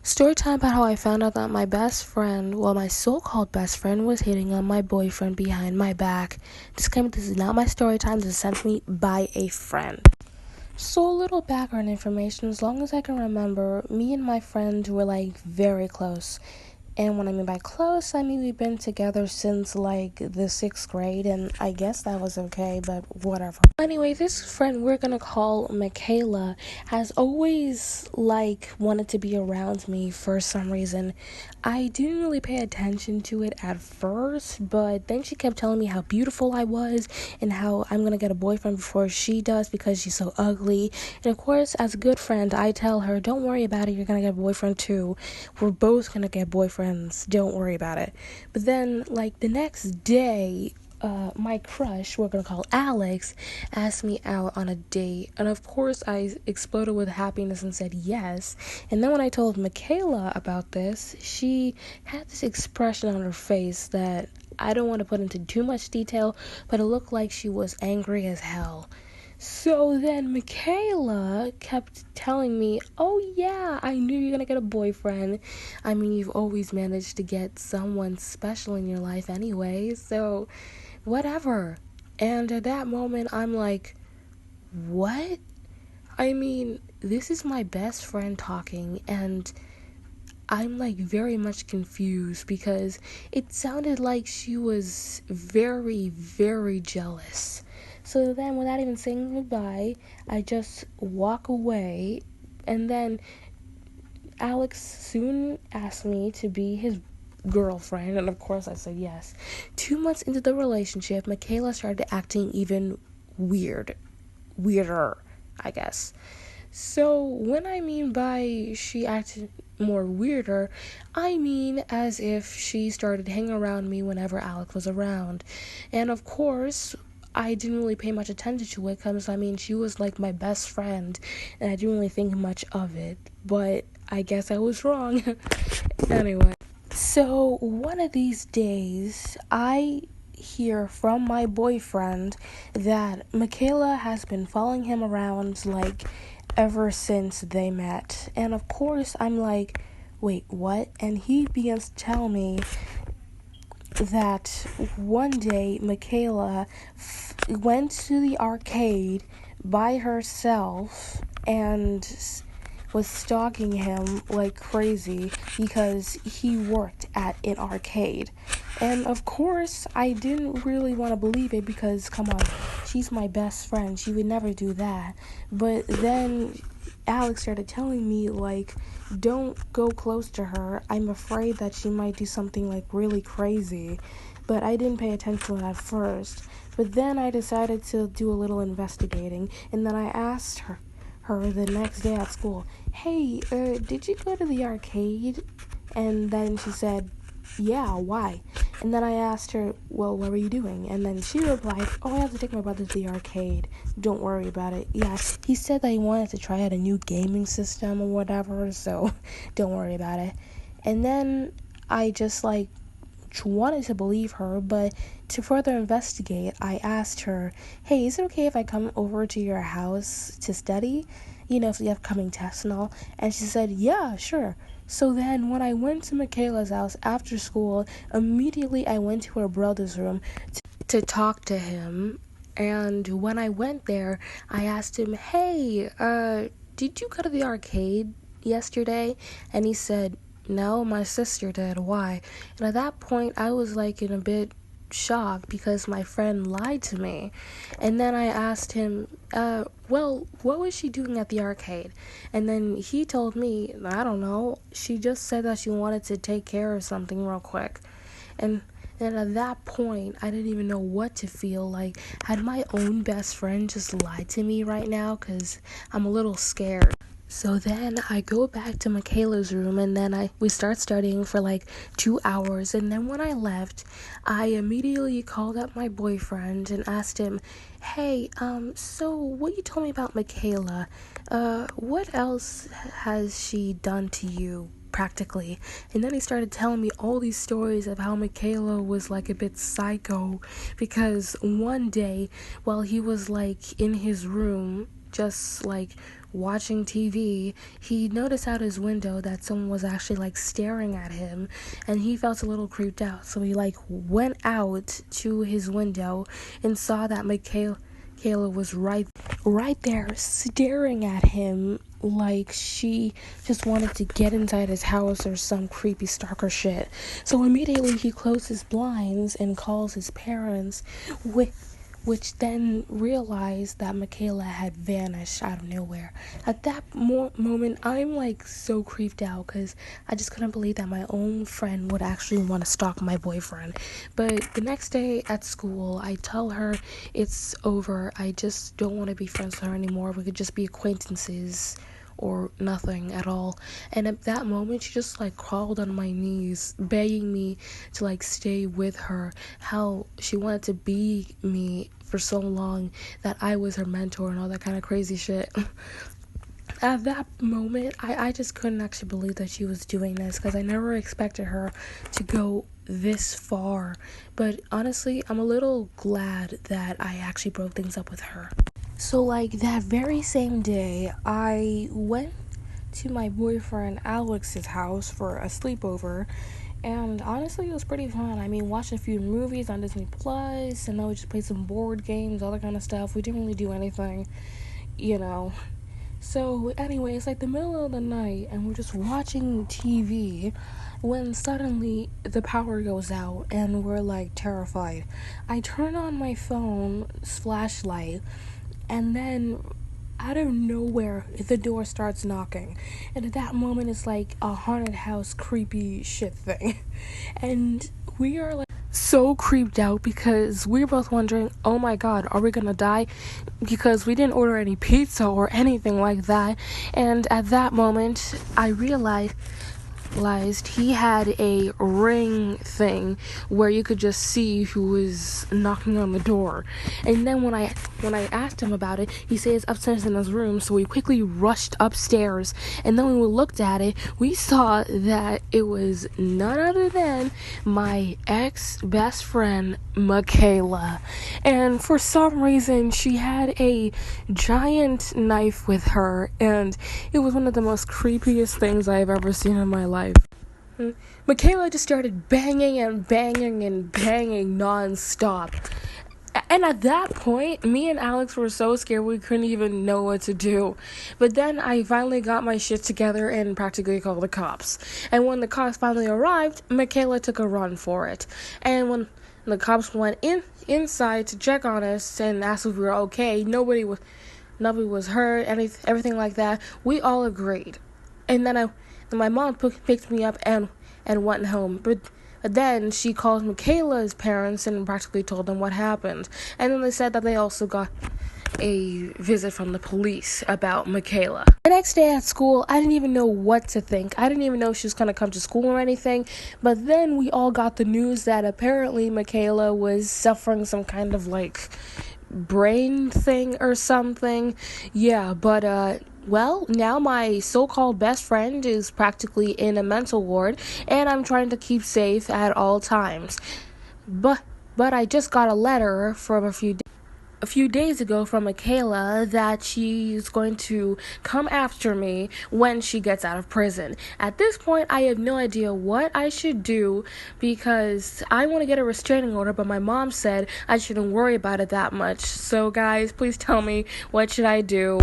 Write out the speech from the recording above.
Story time about how I found out that my best friend, well, my so-called best friend, was hitting on my boyfriend behind my back. Disclaimer, this is not my story time. This is sent to me by a friend. So, a little background information. As long as I can remember, me and my friend were like very close. And what I mean by close, I mean we've been together since like the 6th grade, and I guess that was okay, but whatever. Anyway, this friend we're gonna call Michaela has always like wanted to be around me for some reason. I didn't really pay attention to it at first, but then she kept telling me how beautiful I was and how I'm gonna get a boyfriend before she does because she's so ugly. And of course, as a good friend, I tell her, don't worry about it, you're gonna get a boyfriend too. We're both gonna get boyfriends, don't worry about it. But then, like, the next day, my crush, we're gonna call Alex, asked me out on a date, and of course I exploded with happiness and said yes. And then when I told Michaela about this, she had this expression on her face that I don't want to put into too much detail, but it looked like she was angry as hell. So then Michaela kept telling me, oh yeah, I knew you were gonna get a boyfriend. I mean, you've always managed to get someone special in your life anyway, so whatever. And at that moment, I'm like, what? I mean, this is my best friend talking, and I'm like very much confused because it sounded like she was very, very jealous. So then, without even saying goodbye, I just walk away, and then Alex soon asked me to be his girlfriend, and of course I said yes. 2 months into the relationship, Michaela started acting even weirder, I guess. So, when I mean by she acted more weirder, I mean as if she started hanging around me whenever Alex was around. And of course, I didn't really pay much attention to it because, I mean, she was like my best friend, and I didn't really think much of it. But I guess I was wrong. Anyway. So, one of these days, I hear from my boyfriend that Michaela has been following him around like ever since they met. And of course, I'm like, wait, what? And he begins to tell me that one day Michaela went to the arcade by herself and was stalking him like crazy because he worked at an arcade. And of course, I didn't really want to believe it because, come on, she's my best friend. She would never do that. But then Alex started telling me, like, don't go close to her. I'm afraid that she might do something, like, really crazy. But I didn't pay attention at first. But then I decided to do a little investigating, and then I asked her the next day at school, hey, did you go to the arcade? And then she said, yeah, why? And then I asked her, well, what were you doing? And then she replied, oh, I have to take my brother to the arcade. Don't worry about it. Yeah, he said that he wanted to try out a new gaming system or whatever, so don't worry about it. And then I just, like, wanted to believe her, but to further investigate, I asked her, hey, is it okay if I come over to your house to study? You know, for the upcoming test and all. And she said, yeah, sure. So then when I went to Michaela's house after school, immediately I went to her brother's room to talk to him. And when I went there, I asked him, hey, did you go to the arcade yesterday? And he said, no, my sister did. Why? And at that point, I was like in a bit shocked because my friend lied to me. And then I asked him, well, what was she doing at the arcade? And then he told me, I don't know, she just said that she wanted to take care of something real quick. And at that point, I didn't even know what to feel. Like, had my own best friend just lied to me right now? Because I'm a little scared. So then I go back to Michaela's room, and then we start studying for like 2 hours. And then when I left, I immediately called up my boyfriend and asked him, hey, so what you told me about Michaela, what else has she done to you? Practically. And then he started telling me all these stories of how Michaela was like a bit psycho because one day while he was like in his room just like watching TV, he noticed out his window that someone was actually like staring at him, and he felt a little creeped out. So he like went out to his window and saw that Michaela was right there staring at him like she just wanted to get inside his house or some creepy stalker shit. So immediately he closed his blinds and calls his parents, which then realized that Michaela had vanished out of nowhere. At that moment, I'm like so creeped out because I just couldn't believe that my own friend would actually want to stalk my boyfriend. But the next day at school, I tell her it's over. I just don't want to be friends with her anymore. We could just be acquaintances or nothing at all. And at that moment, she just like crawled on my knees begging me to like stay with her, how she wanted to be me for so long, that I was her mentor and all that kind of crazy shit. At that moment, I just couldn't actually believe that she was doing this, because I never expected her to go this far. But honestly, I'm a little glad that I actually broke things up with her. So, like, that very same day, I went to my boyfriend Alex's house for a sleepover, and honestly, it was pretty fun. I mean, watched a few movies on Disney Plus, and then we just played some board games, all that kind of stuff. We didn't really do anything, you know. So, anyway, it's like the middle of the night, and we're just watching TV when suddenly the power goes out, and we're like terrified. I turn on my phone's flashlight, and then out of nowhere the door starts knocking, and at that moment it's like a haunted house creepy shit thing. And we are like so creeped out because we're both wondering, oh my god, are we gonna die? Because we didn't order any pizza or anything like that. And at that moment I realized he had a ring thing where you could just see who was knocking on the door. And then when I asked him about it, he said it's upstairs in his room. So we quickly rushed upstairs, and then when we looked at it, we saw that it was none other than my ex-best friend Michaela. And for some reason she had a giant knife with her, and it was one of the most creepiest things I've ever seen in my life. Michaela just started banging and banging and banging non-stop. And at that point, me and Alex were so scared we couldn't even know what to do. But then I finally got my shit together and practically called the cops. And when the cops finally arrived, Michaela took a run for it. And when the cops went inside to check on us and asked if we were okay, nobody was hurt, everything like that. We all agreed. And then my mom picked me up and went home. But then she called Michaela's parents and practically told them what happened. And then they said that they also got a visit from the police about Michaela. The next day at school, I didn't even know what to think. I didn't even know she was going to come to school or anything. But then we all got the news that apparently Michaela was suffering some kind of like brain thing or something. Yeah, but well, now my so-called best friend is practically in a mental ward, and I'm trying to keep safe at all times. But I just got a letter from a few days ago from Michaela that she's going to come after me when she gets out of prison. At this point, I have no idea what I should do because I want to get a restraining order, but my mom said I shouldn't worry about it that much. So guys, please tell me, what should I do?